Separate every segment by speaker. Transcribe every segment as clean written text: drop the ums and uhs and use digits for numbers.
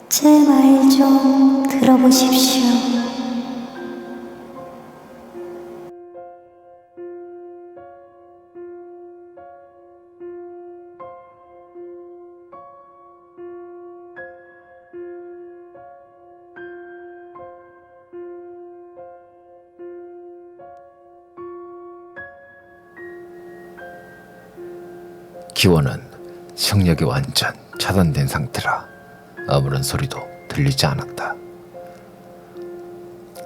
Speaker 1: 제 말 좀 들어보십시오.
Speaker 2: 기원은 청력이 완전 차단된 상태라 아무런 소리도 들리지 않았다.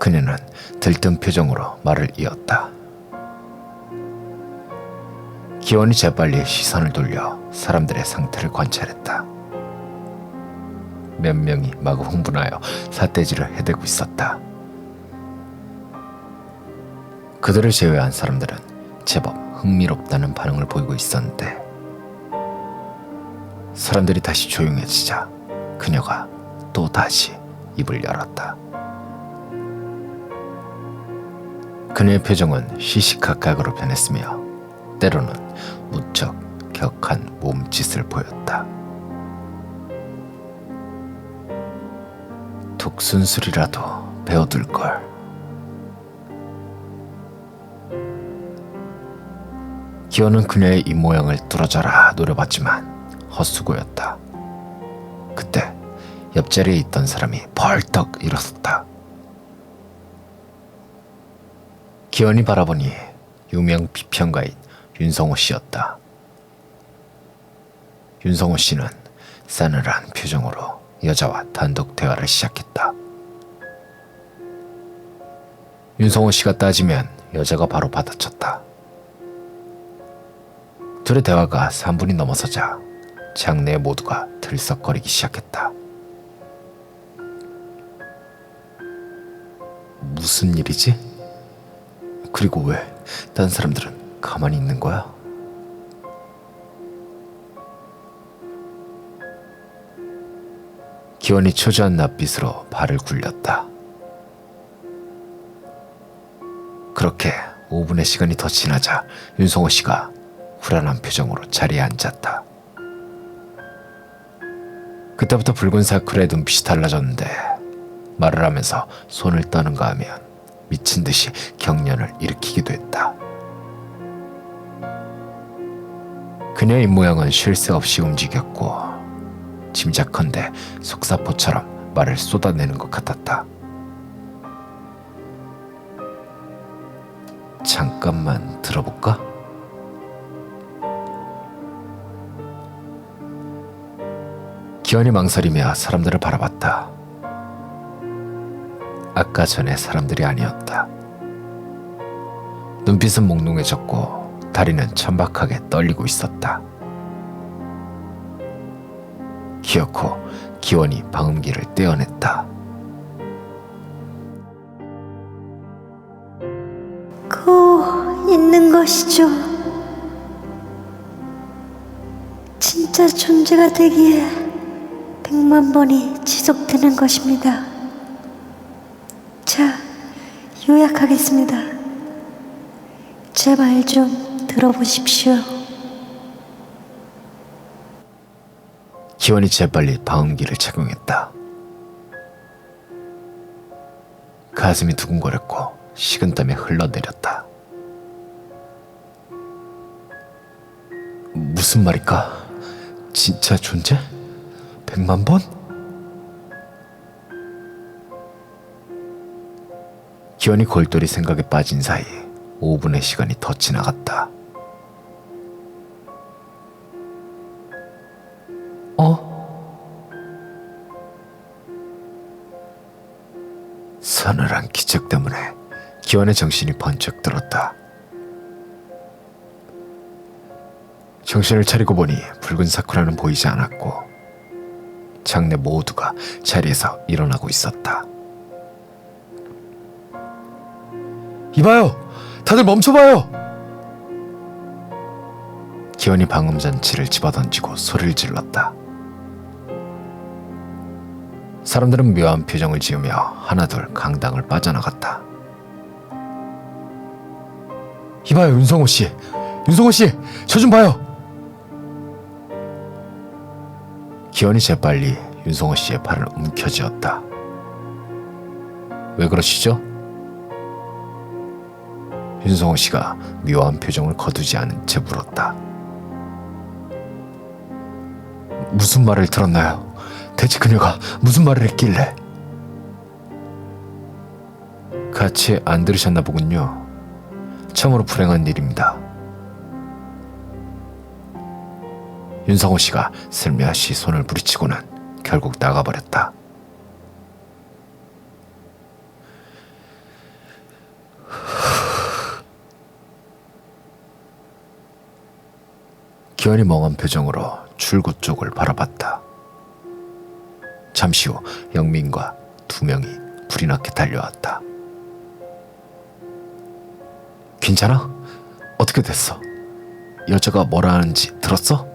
Speaker 2: 그녀는 들뜬 표정으로 말을 이었다. 기원이 재빨리 시선을 돌려 사람들의 상태를 관찰했다. 몇 명이 마구 흥분하여 삿대질을 해대고 있었다. 그들을 제외한 사람들은 제법 흥미롭다는 반응을 보이고 있었는데 사람들이 다시 조용해지자 그녀가 또 다시 입을 열었다. 그녀의 표정은 시시각각으로 변했으며 때로는 무척 격한 몸짓을 보였다. 독순술이라도 배워둘걸. 기원은 그녀의 입모양을 뚫어져라 노려봤지만 헛수고였다. 그때 옆자리에 있던 사람이 벌떡 일어섰다. 기원이 바라보니 유명 비평가인 윤성호 씨였다. 윤성호 씨는 싸늘한 표정으로 여자와 단독 대화를 시작했다. 윤성호 씨가 따지면 여자가 바로 받아쳤다. 둘의 대화가 3분이 넘어서자 장내 모두가 들썩거리기 시작했다. 무슨 일이지? 그리고 왜 다른 사람들은 가만히 있는 거야? 기원이 초조한 낯빛으로 발을 굴렸다. 그렇게 5분의 시간이 더 지나자 윤성호 씨가 불안한 표정으로 자리에 앉았다. 그때부터 붉은 사쿠라의 눈빛이 달라졌는데 말을 하면서 손을 떠는가 하면 미친 듯이 경련을 일으키기도 했다. 그녀의 입모양은 쉴 새 없이 움직였고 짐작컨대 속사포처럼 말을 쏟아내는 것 같았다. 잠깐만 들어볼까? 기원이 망설이며 사람들을 바라봤다. 아까 전에 사람들이 아니었다. 눈빛은 몽롱해졌고 다리는 천박하게 떨리고 있었다. 기어코 기원이 방음기를 떼어냈다.
Speaker 1: 고 있는 것이죠. 진짜 존재가 되기에 100만 번이 지속되는 것입니다. 자, 요약하겠습니다. 제 말 좀 들어보십시오.
Speaker 2: 기원이 재빨리 방음기를 착용했다. 가슴이 두근거렸고 식은땀이 흘러내렸다. 무슨 말일까? 진짜 존재? 100만 번? 기원이 골똘히 생각에 빠진 사이 5분의 시간이 더 지나갔다. 서늘한 기척 때문에 기원의 정신이 번쩍 들었다. 정신을 차리고 보니 붉은 사쿠라는 보이지 않았고 장내 모두가 자리에서 일어나고 있었다. 이봐요! 다들 멈춰봐요! 기원이 방음장치를 집어던지고 소리를 질렀다. 사람들은 묘한 표정을 지으며 하나둘 강당을 빠져나갔다. 이봐요, 윤성호 씨! 윤성호 씨! 저 좀 봐요! 기원이 재빨리 윤성호 씨의 팔을 움켜쥐었다. 왜 그러시죠? 윤성호 씨가 묘한 표정을 거두지 않은 채 물었다. 무슨 말을 들었나요? 대체 그녀가 무슨 말을 했길래? 같이 안 들으셨나 보군요. 처음으로 불행한 일입니다. 윤성호 씨가 슬며시 손을 부리치고는 결국 나가버렸다. 기현이 멍한 표정으로 출구 쪽을 바라봤다. 잠시 후 영민과 두 명이 불이 나게 달려왔다. 괜찮아? 어떻게 됐어? 여자가 뭐라 하는지 들었어?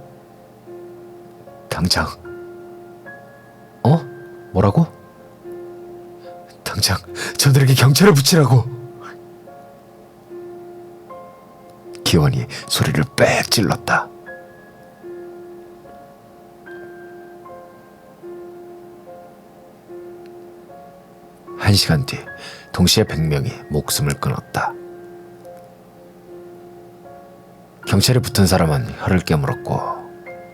Speaker 2: 당장. 뭐라고? 당장 저들에게 경찰을 붙이라고. 기원이 소리를 빽 찔렀다. 한 시간 뒤 동시에 100명이 목숨을 끊었다. 경찰에 붙은 사람은 혀를 깨물었고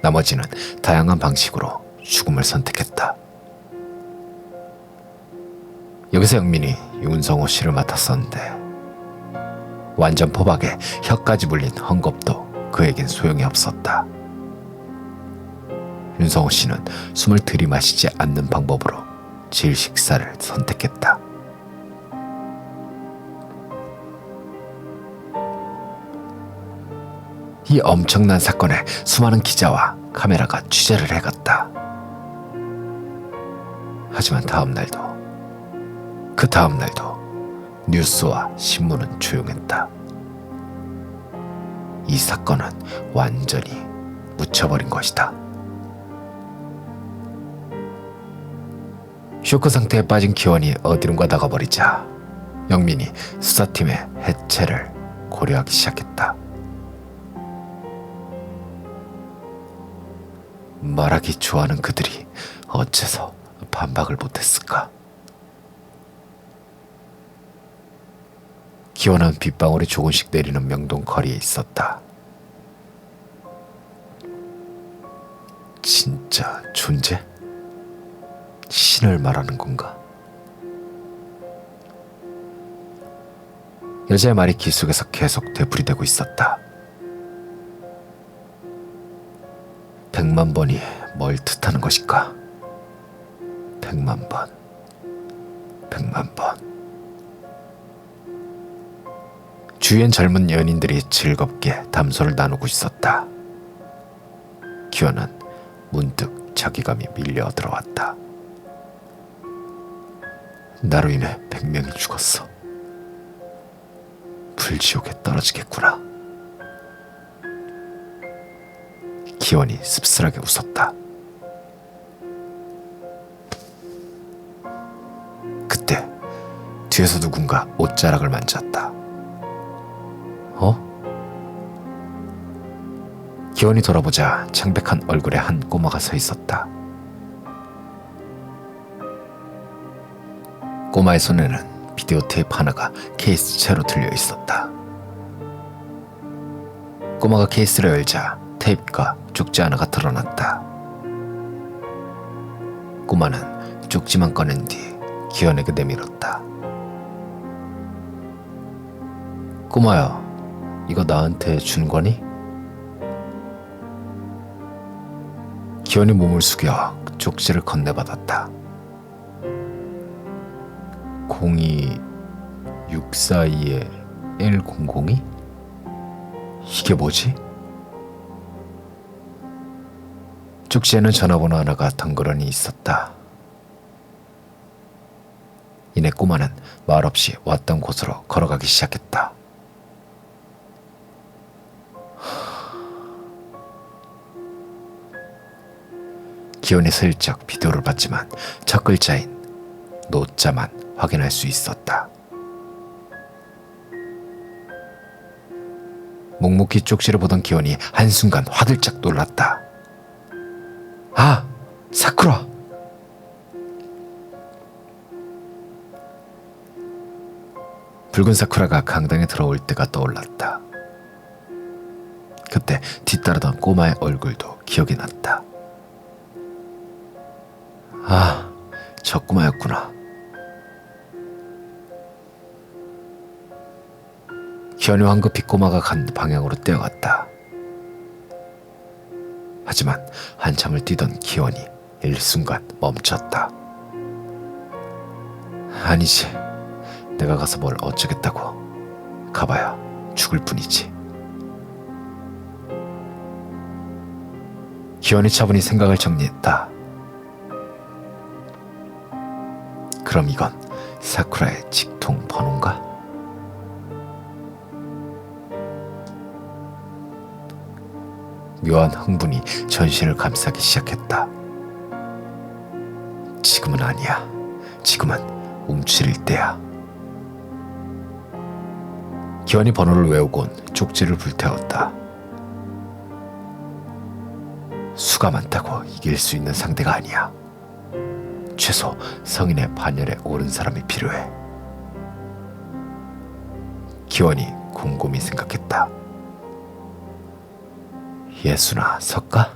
Speaker 2: 나머지는 다양한 방식으로 죽음을 선택했다. 여기서 영민이 윤성호 씨를 맡았었는데 완전 포박에 혀까지 물린 헝겊도 그에겐 소용이 없었다. 윤성호 씨는 숨을 들이마시지 않는 방법으로 질식사를 선택했다. 이 엄청난 사건에 수많은 기자와 카메라가 취재를 해갔다. 하지만 그 다음 날도 뉴스와 신문은 조용했다. 이 사건은 완전히 묻혀버린 것이다. 쇼크 상태에 빠진 기원이 어디론가 나가버리자 영민이 수사팀의 해체를 고려하기 시작했다. 말하기 좋아하는 그들이 어째서 반박을 못했을까? 기원은 빗방울이 조금씩 내리는 명동 거리에 있었다. 진짜 존재? 신을 말하는 건가? 여자의 말이 귀 속에서 계속 되풀이되고 있었다. 100만 번이 뭘 뜻하는 것일까? 100만 번, 100만 번. 주위엔 젊은 연인들이 즐겁게 담소를 나누고 있었다. 기현은 문득 자기감이 밀려 들어왔다. 나로 인해 100명이 죽었어. 불지옥에 떨어지겠구나. 기원이 씁쓸하게 웃었다. 그때 뒤에서 누군가 옷자락을 만졌다. 기원이 돌아보자 창백한 얼굴에 한 꼬마가 서 있었다. 꼬마의 손에는 비디오 테이프 하나가 케이스 채로 들려 있었다. 꼬마가 케이스를 열자 테이프가 쪽지 하나가 드러났다. 꼬마는 쪽지만 꺼낸 뒤 기현에게 내밀었다. 꼬마야, 이거 나한테 준 거니? 기현이 몸을 숙여 쪽지를 건네받았다. 02642에 1002? 이게 뭐지? 쪽지에는 전화번호 하나가 덩그러니 있었다. 이내 꼬마는 말없이 왔던 곳으로 걸어가기 시작했다. 기현이 슬쩍 비디오를 봤지만 첫 글자인 노자만 확인할 수 있었다. 묵묵히 쪽지를 보던 기현이 한순간 화들짝 놀랐다. 아! 사쿠라! 붉은 사쿠라가 강당에 들어올 때가 떠올랐다. 그때 뒤따르던 꼬마의 얼굴도 기억이 났다. 아, 저 꼬마였구나. 기현이 황급히 꼬마가 간 방향으로 뛰어갔다. 하지만 한참을 뛰던 기현이 일순간 멈췄다. 아니지, 내가 가서 뭘 어쩌겠다고. 가봐야 죽을 뿐이지. 기현이 차분히 생각을 정리했다. 그럼 이건 사쿠라의 직통 번호인가? 묘한 흥분이 전신을 감싸기 시작했다. 지금은 아니야. 지금은 움츠릴 때야. 기현이 번호를 외우곤 쪽지를 불태웠다. 수가 많다고 이길 수 있는 상대가 아니야. 최소 성인의 반열에 오른 사람이 필요해. 기원이 곰곰이 생각했다. 예수나 석가?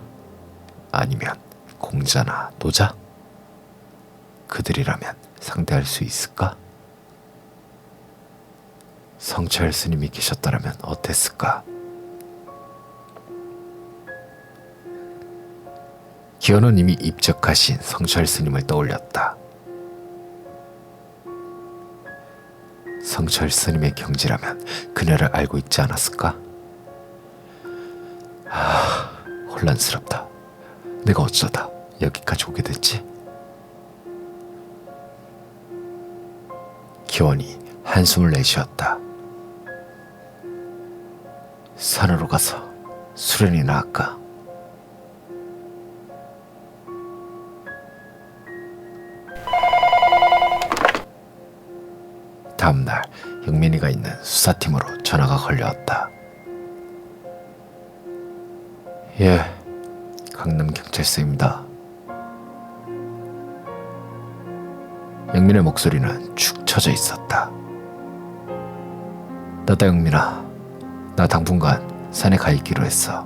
Speaker 2: 아니면 공자나 노자? 그들이라면 상대할 수 있을까? 성철 스님이 계셨더라면 어땠을까? 기현은 이미 입적하신 성철 스님을 떠올렸다. 성철 스님의 경지라면 그녀를 알고 있지 않았을까? 혼란스럽다. 내가 어쩌다 여기까지 오게 됐지? 기원이 한숨을 내쉬었다. 산으로 가서 수련이나 할까? 다음날 영민이가 있는 수사팀으로 전화가 걸려왔다. 예, 강남경찰서입니다. 영민의 목소리는 축 처져 있었다. 나다 영민아, 나 당분간 산에 가 있기로 했어.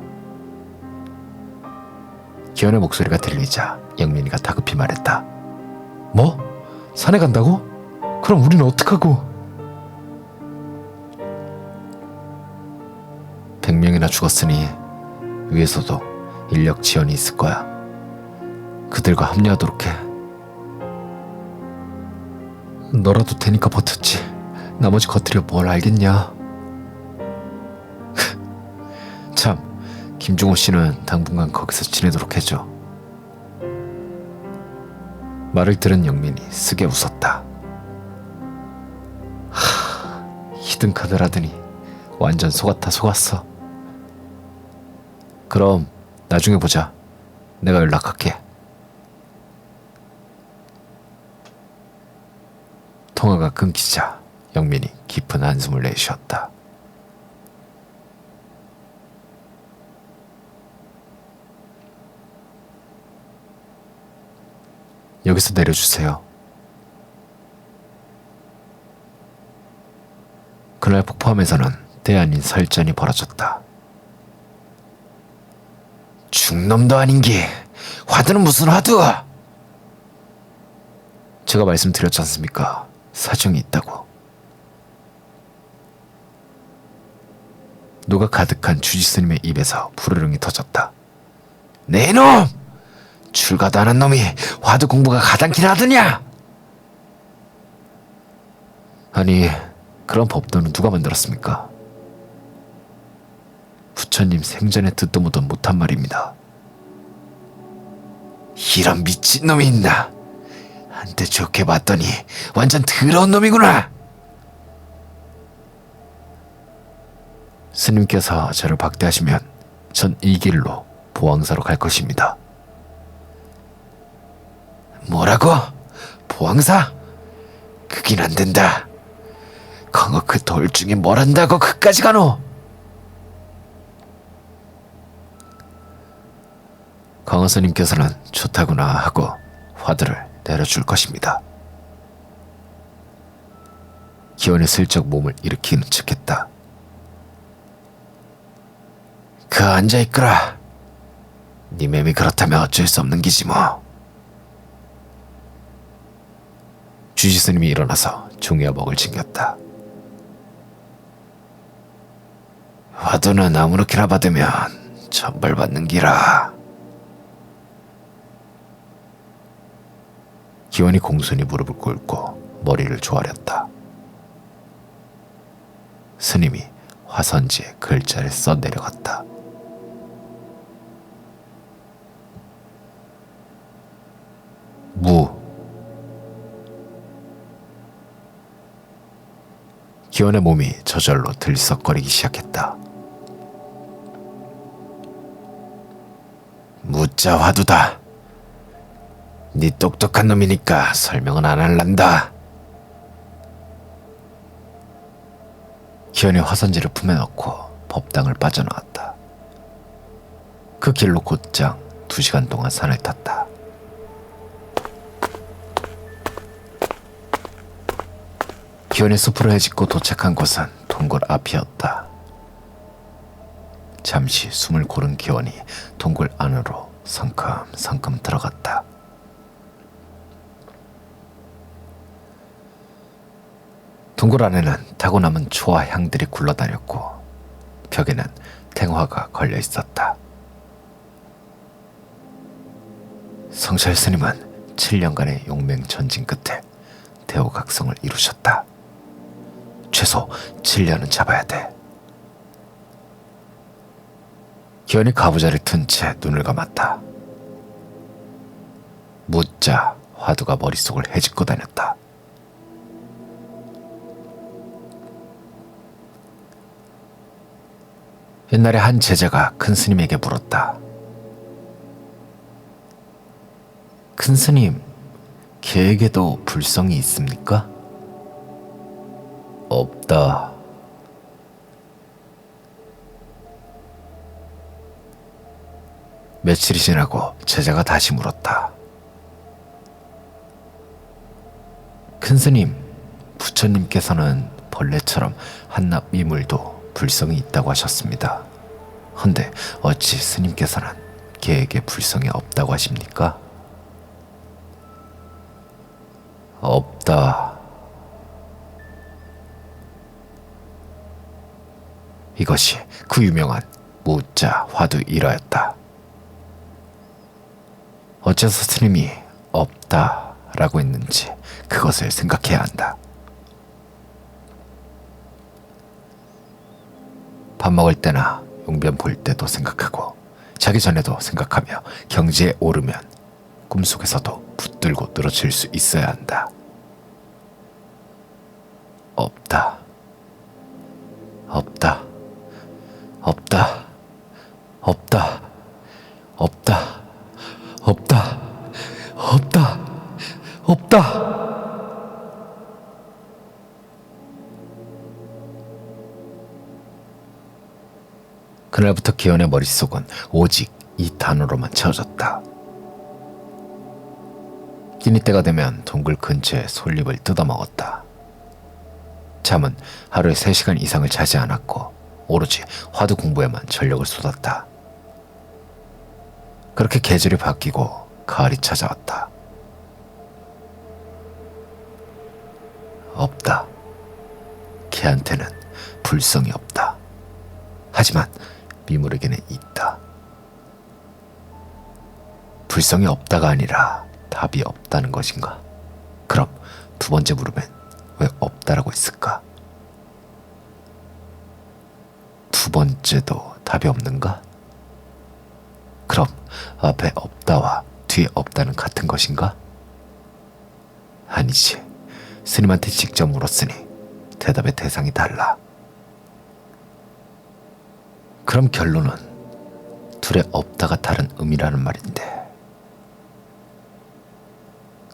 Speaker 2: 기현의 목소리가 들리자 영민이가 다급히 말했다. 뭐? 산에 간다고? 그럼 우리는 어떡하고? 100명이나 죽었으니 위에서도 인력 지원이 있을 거야. 그들과 합류하도록 해. 너라도 되니까 버텼지. 나머지 것들이 뭘 알겠냐. 참, 김종호 씨는 당분간 거기서 지내도록 해줘. 말을 들은 영민이 쓰게 웃었다. 히든카드라더니 완전 속았다 속았어. 그럼 나중에 보자. 내가 연락할게. 통화가 끊기자 영민이 깊은 한숨을 내쉬었다. 여기서 내려주세요. 그날 폭포함에서는 때 아닌 설전이 벌어졌다. 죽놈도 아닌 게 화두는 무슨 화두? 제가 말씀드렸지 않습니까? 사정이 있다고. 노가 가득한 주지스님의 입에서 부르릉이 터졌다. 네 놈! 출가도 안 한 놈이 화두 공부가 가당키나 하더냐? 아니, 그런 법도는 누가 만들었습니까? 부처님 생전에 듣도 보도 못한 말입니다. 이런 미친놈이 있나? 한때 좋게 봤더니 완전 더러운 놈이구나. 스님께서 저를 박대하시면 전 이 길로 보왕사로 갈 것입니다. 뭐라고? 보왕사? 그긴 안 된다. 강어 그 돌 중에 뭘 한다고 그까지 가노? 강어 스님께서는 좋다구나 하고 화두를 내려줄 것입니다. 기원이 슬쩍 몸을 일으키는 척했다. 그 앉아있거라. 네 맴이 그렇다면 어쩔 수 없는 기지 뭐. 주지스님이 일어나서 중야복을 챙겼다. 화두는 아무렇게나 받으면 천벌받는 기라. 기원이 공손히 무릎을 꿇고 머리를 조아렸다. 스님이 화선지에 글자를 써 내려갔다. 무. 기원의 몸이 저절로 들썩거리기 시작했다. 무자 화두다. 네 똑똑한 놈이니까 설명은 안 할란다. 기현이 화선지를 품에 넣고 법당을 빠져나왔다. 그 길로 곧장 2시간 동안 산을 탔다. 기현이 숲으로 헤집고 도착한 곳은 동굴 앞이었다. 잠시 숨을 고른 기현이 동굴 안으로 성큼성큼 들어갔다. 동굴 안에는 타고 남은 초와 향들이 굴러다녔고 벽에는 탱화가 걸려 있었다. 성철 스님은 7년간의 용맹 전진 끝에 대호각성을 이루셨다. 최소 7년은 잡아야 돼. 기현이 가부좌를 튼 채 눈을 감았다. 무자 화두가 머릿속을 헤집고 다녔다. 옛날에 한 제자가 큰 스님에게 물었다. 큰 스님, 개에게도 불성이 있습니까? 없다. 며칠이 지나고 제자가 다시 물었다. 큰 스님, 부처님께서는 벌레처럼 한낱 미물도 불성이 있다고 하셨습니다. 헌데 어찌 스님께서는 개에게 불성이 없다고 하십니까? 없다. 이것이 그 유명한 무자 화두 일화였다. 어째서 스님이 없다라고 했는지 그것을 생각해야 한다. 밥 먹을 때나 용변 볼 때도 생각하고 자기 전에도 생각하며 경지에 오르면 꿈속에서도 붙들고 늘어질 수 있어야 한다. 없다. 없다. 없다. 없다. 없다. 없다. 없다. 없다. 그날부터 기현의 머릿속은 오직 이 단어로만 채워졌다. 끼니 때가 되면 동굴 근처에 솔잎을 뜯어먹었다. 잠은 하루에 3시간 이상을 자지 않았고 오로지 화두 공부에만 전력을 쏟았다. 그렇게 계절이 바뀌고 가을이 찾아왔다. 없다. 걔한테는 불성이 없다. 하지만 미물에게는 있다. 불성이 없다가 아니라 답이 없다는 것인가? 그럼 2번째 물음엔 왜 없다라고 했을까? 2번째도 답이 없는가? 그럼 앞에 없다와 뒤에 없다는 같은 것인가? 아니지. 스님한테 직접 물었으니 대답의 대상이 달라. 그럼 결론은 둘의 없다가 다른 의미라는 말인데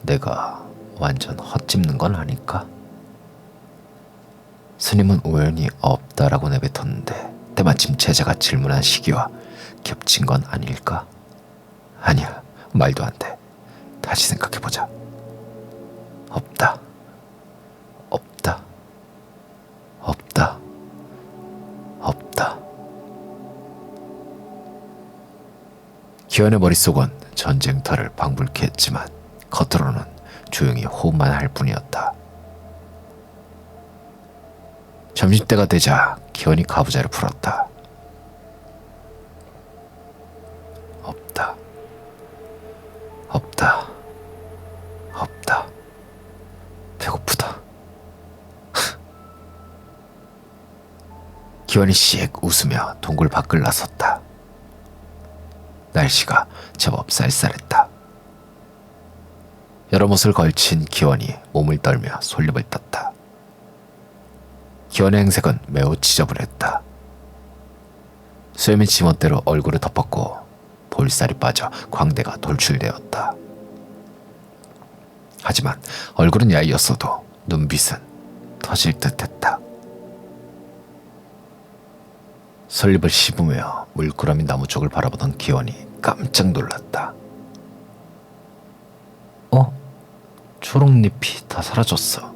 Speaker 2: 내가 완전 헛짚는 건 아닐까? 스님은 우연히 없다라고 내뱉었는데 때마침 제자가 질문한 시기와 겹친 건 아닐까? 아니야, 말도 안 돼. 다시 생각해보자. 없다. 없다. 기현의 머릿속은 전쟁터를 방불케 했지만 겉으로는 조용히 호흡만 할 뿐이었다. 점심때가 되자 기현이 가부좌를 풀었다. 없다. 없다. 없다. 배고프다. 기현이 씩 웃으며 동굴 밖을 나섰다. 날씨가 제법 쌀쌀했다. 여러 못을 걸친 기현이 몸을 떨며 솔잎을 떴다. 기현의 행색은 매우 지저분했다. 수염이 지멋대로 얼굴을 덮었고 볼살이 빠져 광대가 돌출되었다. 하지만 얼굴은 야이었어도 눈빛은 터질 듯했다. 솔잎을 씹으며 물끄러미 나무 쪽을 바라보던 기현이 깜짝 놀랐다. 초록잎이 다 사라졌어.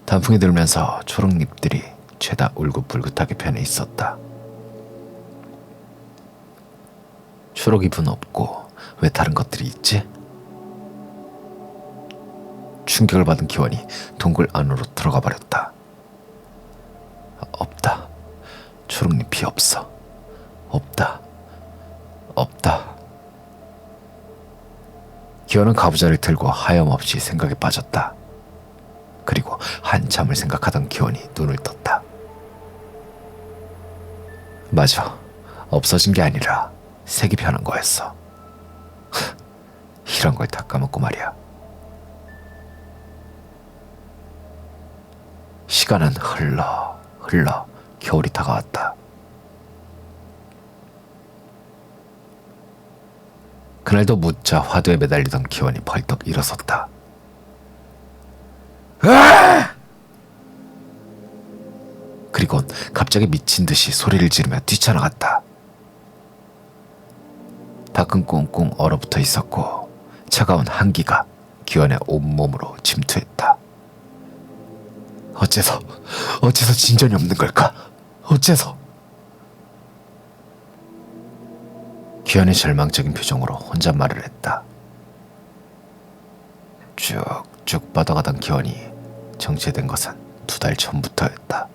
Speaker 2: 단풍이 들면서 초록잎들이 죄다 울긋불긋하게 변해 있었다. 초록잎은 없고 왜 다른 것들이 있지? 충격을 받은 기원이 동굴 안으로 들어가 버렸다. 없다. 초록잎이 없어. 없다. 없다. 기원은 가부좌를 들고 하염없이 생각에 빠졌다. 그리고 한참을 생각하던 기원이 눈을 떴다. 맞아. 없어진 게 아니라 색이 변한 거였어. 이런 걸 다 까먹고 말이야. 시간은 흘러 겨울이 다가왔다. 그날도 무자 화두에 매달리던 기원이 벌떡 일어섰다. 그리곤 갑자기 미친 듯이 소리를 지르며 뛰쳐나갔다. 밖은 꽁꽁 얼어붙어 있었고 차가운 한기가 기원의 온몸으로 침투했다. 어째서 진전이 없는 걸까? 어째서? 기현이 절망적인 표정으로 혼잣말을 했다. 쭉쭉 뻗어가던 기현이 정체된 것은 2달 전부터였다.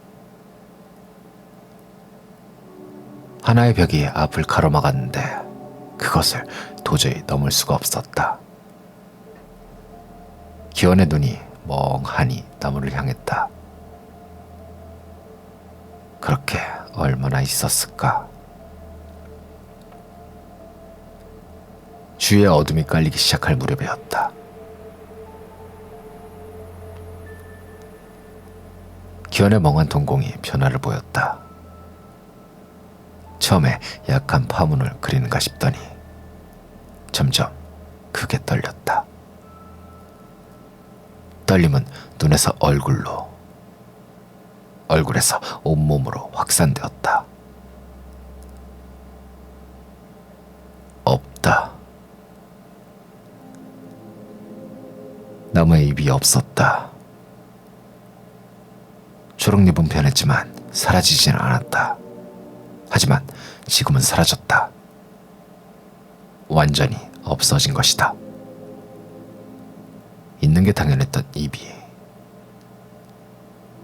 Speaker 2: 하나의 벽이 앞을 가로막았는데 그것을 도저히 넘을 수가 없었다. 기현의 눈이 멍하니 나무를 향했다. 그렇게 얼마나 있었을까? 주위에 어둠이 깔리기 시작할 무렵이었다. 기현의 멍한 동공이 변화를 보였다. 처음에 약한 파문을 그리는가 싶더니 점점 크게 떨렸다. 떨림은 눈에서 얼굴로, 얼굴에서 온몸으로 확산되었다. 없다. 나무에 입이 없었다. 초록잎은 변했지만 사라지지는 않았다. 하지만 지금은 사라졌다. 완전히 없어진 것이다. 있는 게 당연했던 입이,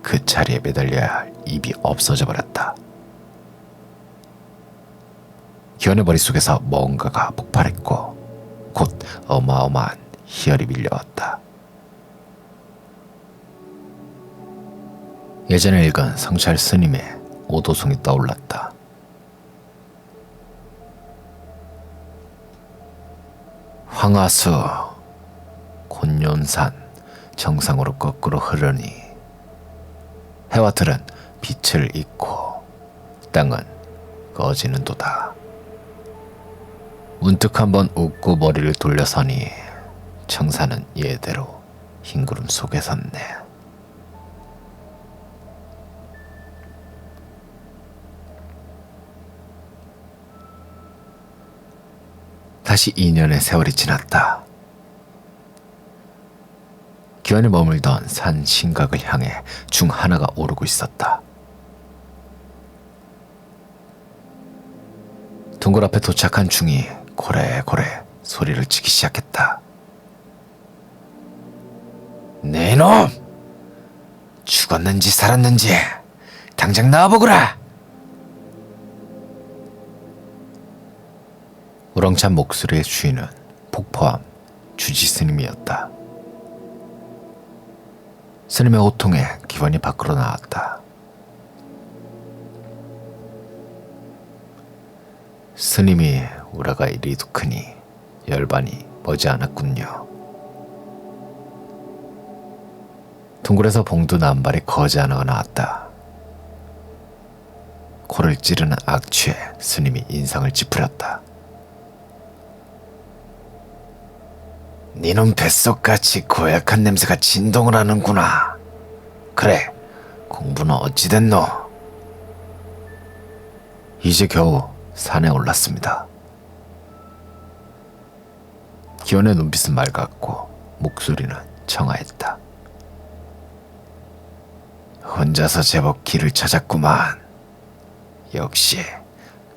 Speaker 2: 그 자리에 매달려야 할 입이 없어져 버렸다. 기현의 머릿속에서 뭔가가 폭발했고 곧 어마어마한 희열이 밀려왔다. 예전에 읽은 성찰 스님의 오도송이 떠올랐다. 황하수 곤륜산 정상으로 거꾸로 흐르니 해와 들은 빛을 잇고 땅은 꺼지는도다. 문득 한번 웃고 머리를 돌려서니 청산은 예대로 흰구름 속에 섰네. 다시 2년의 세월이 지났다. 기현이 머물던 산 신각을 향해 중 하나가 오르고 있었다. 동굴 앞에 도착한 중이 고래고래 소리를 치기 시작했다. 네 놈! 죽었는지 살았는지 당장 나와보거라! 우렁찬 목소리의 주인은 폭포함 주지 스님이었다. 스님의 호통에 기원이 밖으로 나왔다. 스님이 우라가 이리도 크니 열반이 머지않았군요. 동굴에서 봉두나 한 발이 거지 하나가 나왔다. 코를 찌르는 악취에 스님이 인상을 찌푸렸다. 니놈 뱃속같이 고약한 냄새가 진동을 하는구나. 그래, 공부는 어찌 됐노? 이제 겨우 산에 올랐습니다. 기원의 눈빛은 맑았고 목소리는 청아했다. 혼자서 제법 길을 찾았구만. 역시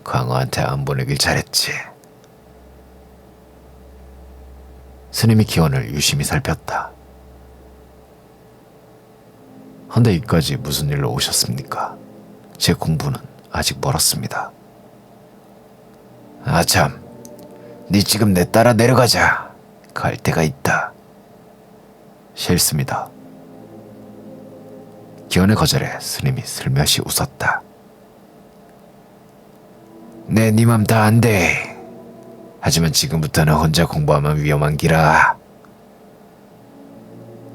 Speaker 2: 광어한테 안 보내길 잘했지. 스님이 기원을 유심히 살폈다. 헌데 이까지 무슨 일로 오셨습니까? 제 공부는 아직 멀었습니다. 아참, 네 지금 내 따라 내려가자. 갈 데가 있다. 싫습니다. 기원의 거절에 스님이 슬며시 웃었다. 네 맘 다 안 돼. 하지만 지금부터는 혼자 공부하면 위험한 기라.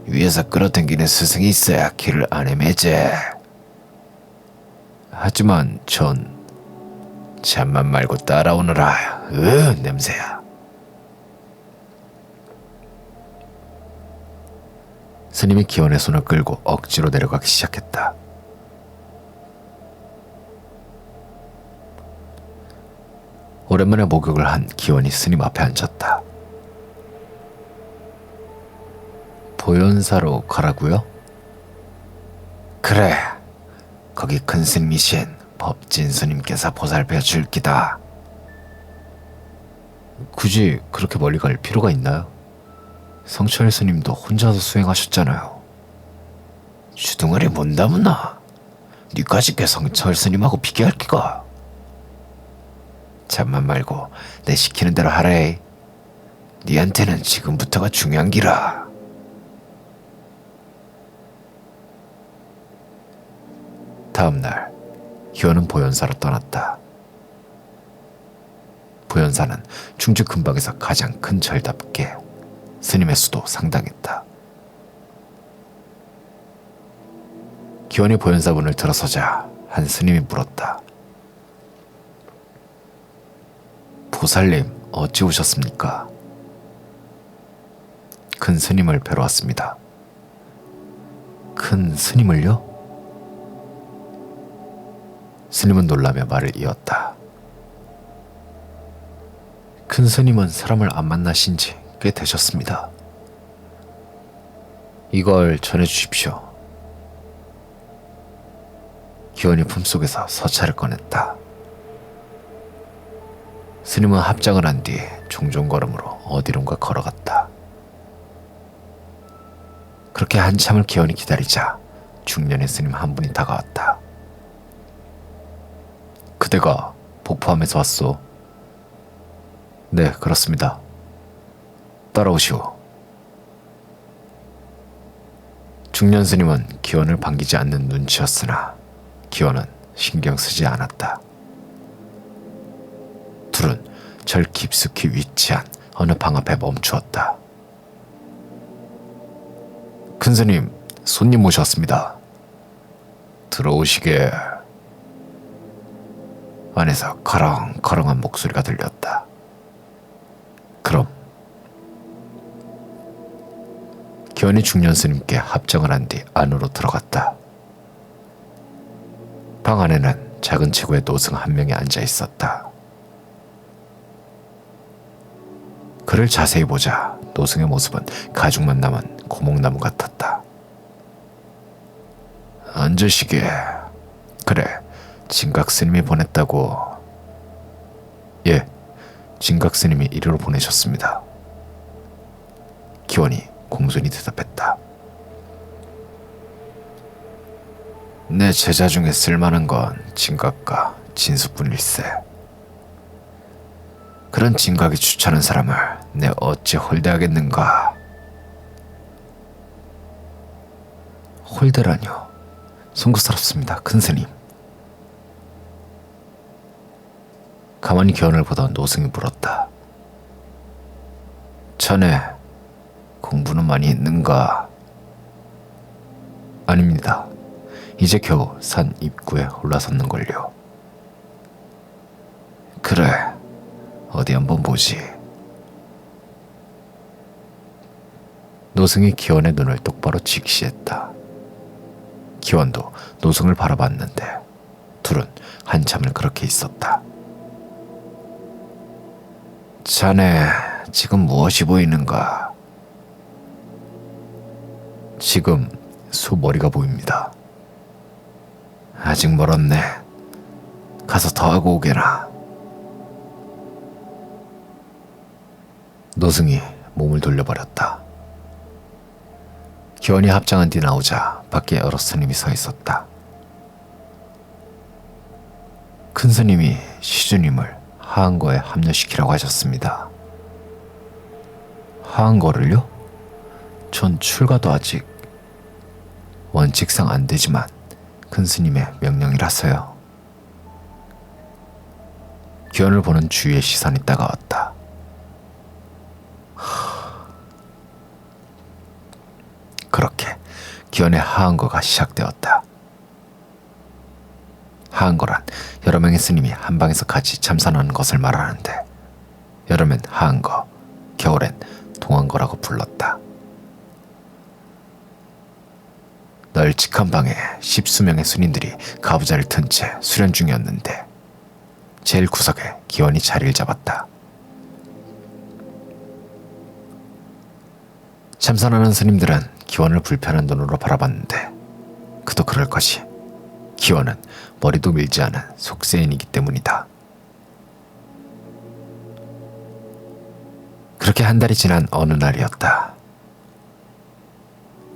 Speaker 2: 위에서 끌어당기는 스승이 있어야 길을 안 헤매지. 하지만 전 잠만 말고 따라오너라. 냄새야. 스님이 기원의 손을 끌고 억지로 내려가기 시작했다. 오랜만에 목욕을 한 기원이 스님 앞에 앉았다. 보현사로 가라고요? 그래, 거기 큰 스님이신 법진 스님께서 보살펴 줄 기다. 굳이 그렇게 멀리 갈 필요가 있나요? 성철 스님도 혼자서 수행하셨잖아요. 주둥아리 뭔다무나. 니까지 게 성철 스님하고 비교할 기가. 잠만 말고 내 시키는 대로 하래. 니한테는 지금부터가 중요한 기라. 다음날 기원은 보현사로 떠났다. 보현사는 충주 근방에서 가장 큰 절답게 스님의 수도 상당했다. 기원이 보현사 문을 들어서자 한 스님이 물었다. 보살님, 어찌 오셨습니까? 큰 스님을 뵈러 왔습니다. 큰 스님을요? 스님은 놀라며 말을 이었다. 큰 스님은 사람을 안 만나신 지 꽤 되셨습니다. 이걸 전해주십시오. 기원이 품속에서 서찰을 꺼냈다. 스님은 합장을 한 뒤 종종 걸음으로 어디론가 걸어갔다. 그렇게 한참을 기원이 기다리자 중년의 스님 한 분이 다가왔다. 그대가 폭포함에서 왔소? 네, 그렇습니다. 따라오시오. 중년 스님은 기원을 반기지 않는 눈치였으나 기원은 신경 쓰지 않았다. 둘은 절 깊숙이 위치한 어느 방 앞에 멈추었다. 큰 스님, 손님 모셨습니다. 들어오시게. 안에서 커렁커렁한 목소리가 들렸다. 그럼 기원이 중년 스님께 합정을 한 뒤 안으로 들어갔다. 방 안에는 작은 체구의 노승 한 명이 앉아 있었다. 그를 자세히 보자 노승의 모습은 가죽만 남은 고목나무 같았다. 앉으시게. 그래, 진각 스님이 보냈다고. 예, 진각 스님이 이리로 보내셨습니다. 기원이 공손히 대답했다. 내 제자 중에 쓸만한 건 진각과 진수뿐일세. 그런 진각이 추천한 사람을 내 어찌 홀대하겠는가. 홀대라뇨. 송구스럽습니다, 큰스님. 가만히 기원을 보던 노승이 물었다. 자네 공부는 많이 했는가? 아닙니다. 이제 겨우 산 입구에 올라섰는걸요. 그래, 어디 한번 보지. 노승이 기원의 눈을 똑바로 직시했다. 기원도 노승을 바라봤는데 둘은 한참을 그렇게 있었다. 자네 지금 무엇이 보이는가? 지금 소머리가 보입니다. 아직 멀었네. 가서 더 하고 오게나. 노승이 몸을 돌려버렸다. 기원이 합장한 뒤 나오자 밖에 여러 스님이 서 있었다. 큰 스님이 시주님을 하한거에 합류시키라고 하셨습니다. 하한거를요? 전 출가도 아직 원칙상 안 되지만 큰 스님의 명령이라서요. 기원을 보는 주위의 시선이 따가웠다. 그렇게 기원의 하한거가 시작되었다. 하한거란 여러 명의 스님이 한 방에서 같이 참선하는 것을 말하는데, 여름엔 하한거, 겨울엔 동한거라고 불렀다. 널찍한 방에 10수명의 스님들이 가부좌를 튼 채 수련 중이었는데 제일 구석에 기원이 자리를 잡았다. 참선하는 스님들은 기원을 불편한 눈으로 바라봤는데 그도 그럴 것이, 기원은 머리도 밀지 않은 속세인이기 때문이다. 그렇게 한 달이 지난 어느 날이었다.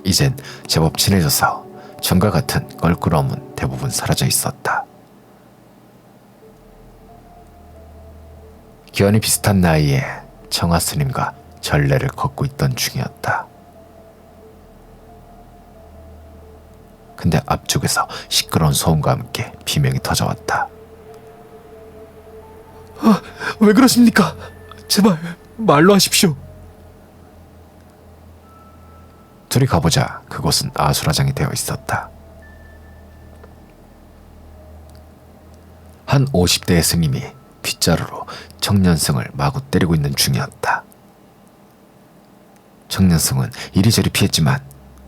Speaker 2: 이젠 제법 친해져서 전과 같은 껄끄러움은 대부분 사라져 있었다. 기원이 비슷한 나이에 청아 스님과 전례를 걷고 있던 중이었다. 근데 앞쪽에서 시끄러운 소음과 함께 비명이 터져왔다.
Speaker 3: 왜 그러십니까? 제발 말로 하십시오.
Speaker 2: 둘이 가보자 그곳은 아수라장이 되어 있었다. 한 50대의 스님이 빗자루로 청년승을 마구 때리고 있는 중이었다. 청년승은 이리저리 피했지만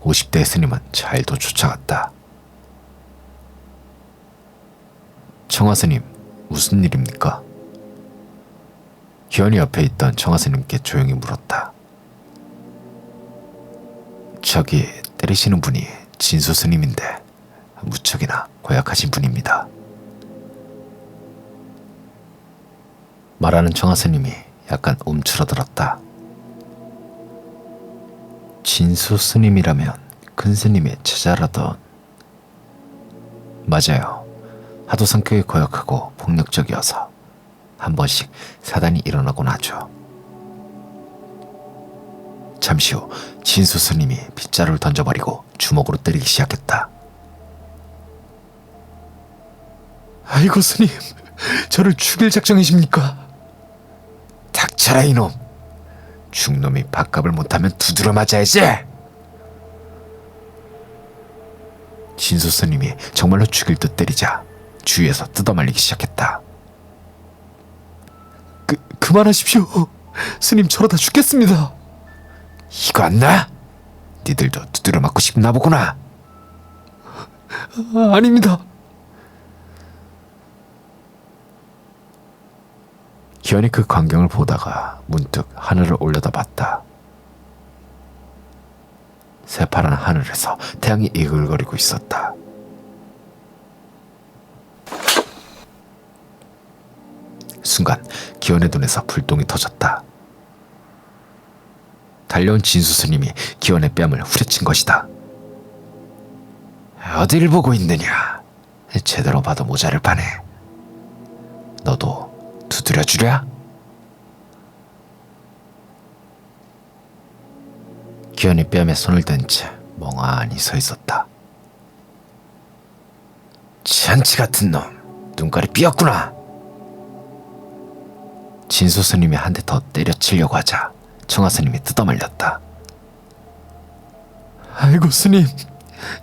Speaker 2: 50대의 스님은 잘도 쫓아갔다. 청아 스님, 무슨 일입니까? 기원이 옆에 있던 청아 스님께 조용히 물었다. 저기 때리시는 분이 진수 스님인데 무척이나 고약하신 분입니다. 말하는 청아 스님이 약간 움츠러들었다. 진수 스님이라면 큰 스님의 제자라던. 맞아요. 하도 성격이 고약하고 폭력적이어서 한 번씩 사단이 일어나곤 하죠. 잠시 후 진수 스님이 빗자루를 던져버리고 주먹으로 때리기 시작했다.
Speaker 3: 아이고 스님, 저를 죽일 작정이십니까?
Speaker 2: 닥쳐라 이놈. 죽놈이 밥값을 못하면 두드려 맞아야지. 진수 스님이 정말로 죽일 듯 때리자 주위에서 뜯어말리기 시작했다.
Speaker 3: 그만하십시오. 스님 저러다 죽겠습니다.
Speaker 2: 이거 안 나? 니들도 두드려 맞고 싶나 보구나.
Speaker 3: 아닙니다.
Speaker 2: 기현이 그 광경을 보다가 문득 하늘을 올려다봤다. 새파란 하늘에서 태양이 이글거리고 있었다. 순간 기원의 눈에서 불똥이 터졌다. 달려온 진수 스님이 기원의 뺨을 후려친 것이다. 어딜 보고 있느냐? 제대로 봐도 모자를 파네. 너도 두드려 주랴? 기현이 뺨에 손을 댄 채 멍하니 서 있었다. 잔치 같은 놈, 눈깔이 삐었구나. 진수 스님이 한 대 더 때려치려고 하자 청아 스님이 뜯어말렸다.
Speaker 3: 아이고 스님,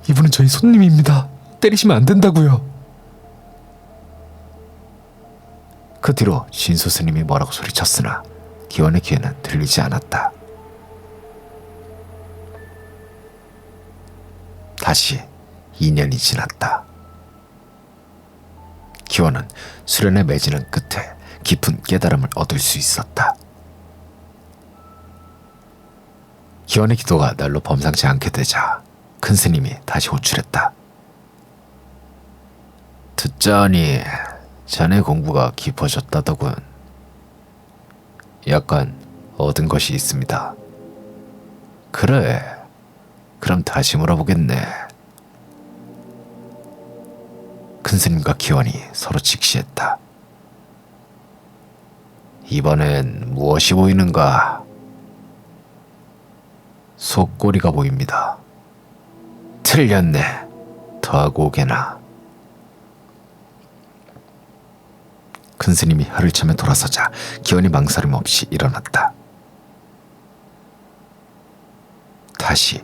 Speaker 3: 이분은 저희 손님입니다. 때리시면 안 된다고요.
Speaker 2: 그 뒤로 진수 스님이 뭐라고 소리쳤으나 기원의 귀에는 들리지 않았다. 다시 2년이 지났다. 기원은 수련에 매지는 끝에 깊은 깨달음을 얻을 수 있었다. 기원의 기도가 날로 범상치 않게 되자 큰 스님이 다시 호출했다. 듣자하니 자네 공부가 깊어졌다더군. 약간 얻은 것이 있습니다. 그래, 그럼 다시 물어보겠네. 큰 스님과 기원이 서로 직시했다. 이번엔 무엇이 보이는가? 속꼬리가 보입니다. 틀렸네. 더하고 오게나. 큰 스님이 혀를 차며 돌아서자 기원이 망설임 없이 일어났다. 다시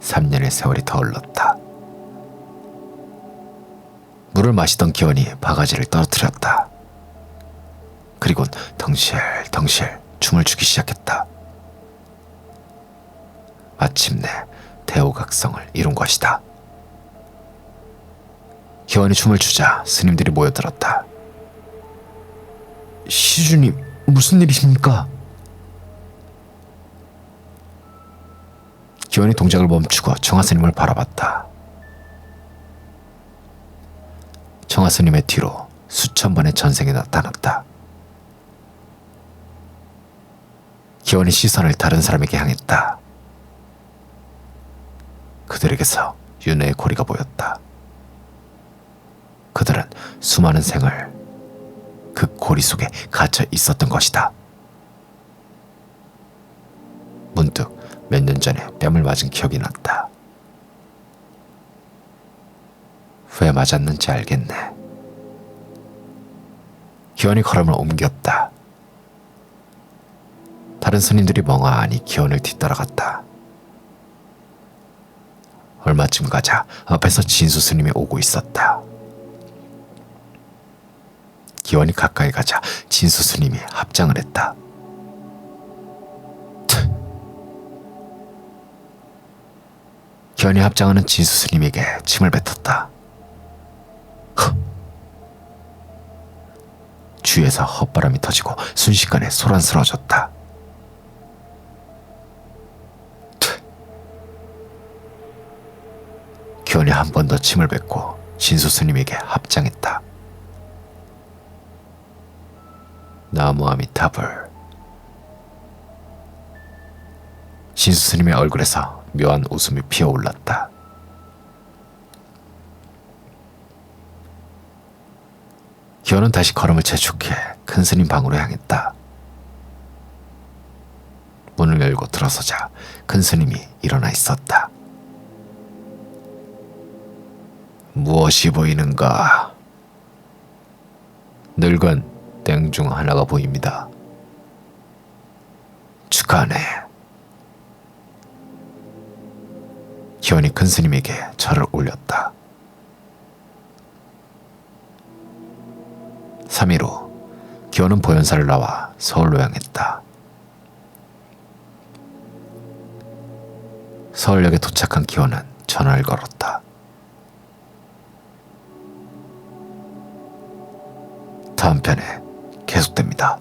Speaker 2: 3년의 세월이 더 흘렀다. 물을 마시던 기원이 바가지를 떨어뜨렸다. 그리곤 덩실덩실 춤을 추기 시작했다. 마침내 대오각성을 이룬 것이다. 기원이 춤을 추자 스님들이 모여들었다.
Speaker 3: 시주님, 무슨 일이십니까?
Speaker 2: 기원이 동작을 멈추고 청아 스님을 바라봤다. 청아 스님의 뒤로 수천 번의 전생이 나타났다. 기원이 시선을 다른 사람에게 향했다. 그들에게서 윤회의 고리가 보였다. 그들은 수많은 생을 그 고리 속에 갇혀 있었던 것이다. 문득 몇 년 전에 뺨을 맞은 기억이 났다. 왜 맞았는지 알겠네. 기원이 걸음을 옮겼다. 다른 스님들이 멍하니 기원을 뒤따라갔다. 얼마쯤 가자 앞에서 진수 스님이 오고 있었다. 기원이 가까이 가자 진수 스님이 합장을 했다. 기원이 합장하는 진수 스님에게 침을 뱉었다. 주위에서 헛바람이 터지고 순식간에 소란스러워졌다. 기원이 한 번 더 침을 뱉고 진수 스님에게 합장했다. 나무아미타불. 진수 스님의 얼굴에서 묘한 웃음이 피어올랐다. 기원은 다시 걸음을 재촉해 큰 스님 방으로 향했다. 문을 열고 들어서자 큰 스님이 일어나 있었다. 무엇이 보이는가? 늙은 땡 중 하나가 보입니다. 축하하네. 기원이 큰 스님에게 절을 올렸다. 3일 후 기원은 보현사를 나와 서울로 향했다. 서울역에 도착한 기원은 전화를 걸었다. 다음 편에 계속됩니다.